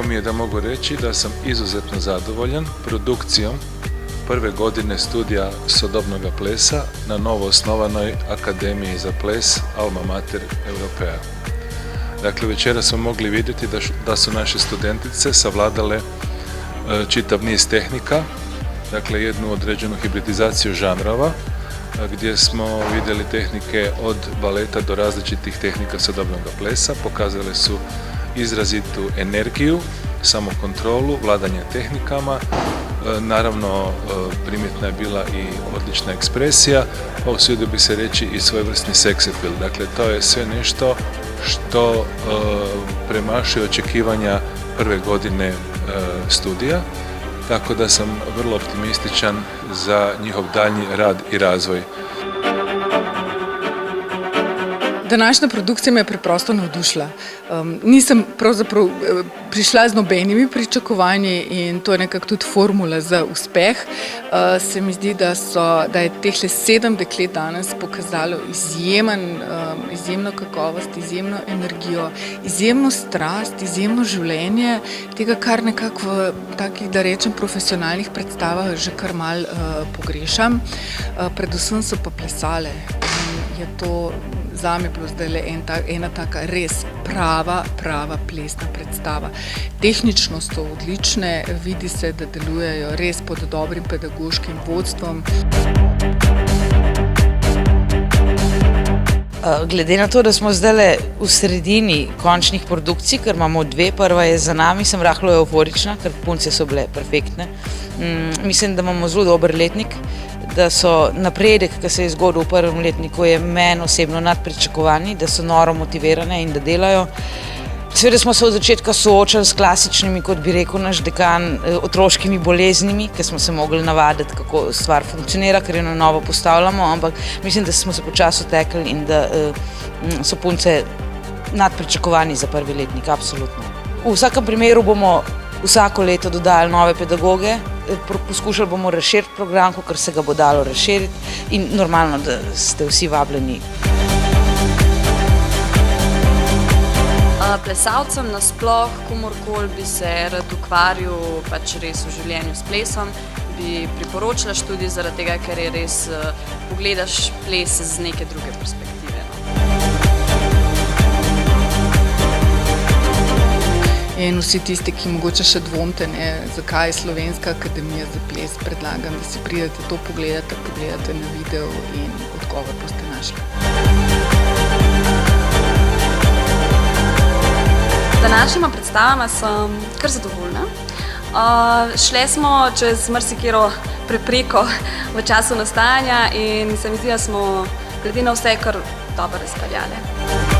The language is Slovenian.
Drago mi je da mogu reći da sam izuzetno zadovoljan produkcijom prve godine studija sodobnog plesa na novo osnovanoj Akademiji za ples Alma Mater Europea. Dakle, večeras smo mogli vidjeti da su naše studentice savladale čitav niz tehnika, dakle jednu određenu hibridizaciju žanrova, gdje smo vidjeli tehnike od baleta do različitih tehnika sodobnog plesa. Pokazale su izrazitu energiju, samokontrolu, vladanje tehnikama. Naravno, primjetna je bila i odlična ekspresija, pa usudio bi se reći i svojevrsni sex appeal. Dakle, to je sve nešto što premašuje očekivanja prve godine studija, tako da sam vrlo optimističan za njihov daljnji rad i razvoj. Današnja produkcija me je preprosto navdušila. Nisem pravzaprav prišla z nobenimi pričakovanji in to je nekako tudi formula za uspeh. Se mi zdi, da je tehle 7 deklet danes pokazalo izjemno kakovost, izjemno energijo, izjemno strast, izjemno življenje, tega, kar nekako v takih, da rečem, profesionalnih predstavah že kar mal pogrešam. Predvsem so pa plesale. Je to zame bilo zdaj ena taka res prava plesna predstava. Tehnično so odlične, vidi se, da delujejo res pod dobrim pedagoškim vodstvom. Glede na to, da smo zdaj v sredini končnih produkcij, ker imamo 2, prva je za nami, sem rahlo euforična, ker punce so bile perfektne. Mislim, da imamo zelo dober letnik, da so napredek, ki se je zgodil v prvem letniku, je meni osebno nad pričakovanji, da so noro motivirane in da delajo. Seveda smo se od začetka soočali s klasičnimi, kot bi rekel naš dekan, otroškimi boleznimi, ker smo se mogli navaditi, kako stvar funkcionira, ker jo na novo postavljamo, ampak mislim, da smo se počasi otekli in da so punce nad pričakovanji za prvi letnik, absolutno. V vsakem primeru bomo vsako leto dodali nove pedagoge, poskušali bomo razširiti program, ker se ga bo dalo razširiti in normalno, da ste vsi vabljeni. Plesalcem nasploh, komorkoli bi se rad ukvarjal pač res v življenju s plesom, bi priporočila študij zaradi tega, ker je res pogledaš ples z neke druge perspektive. In vsi tisti, ki mogoče še dvomite, zakaj je Slovenska akademija za ples, predlagam, da si pridete to pogledate na video in odgovor boste našli. Z današnjima predstavama sem kar zadovoljna. Šle smo čez marsikero prepreko v času nastajanja in se mi zdi, da smo glede na vse kar dobro izpeljali.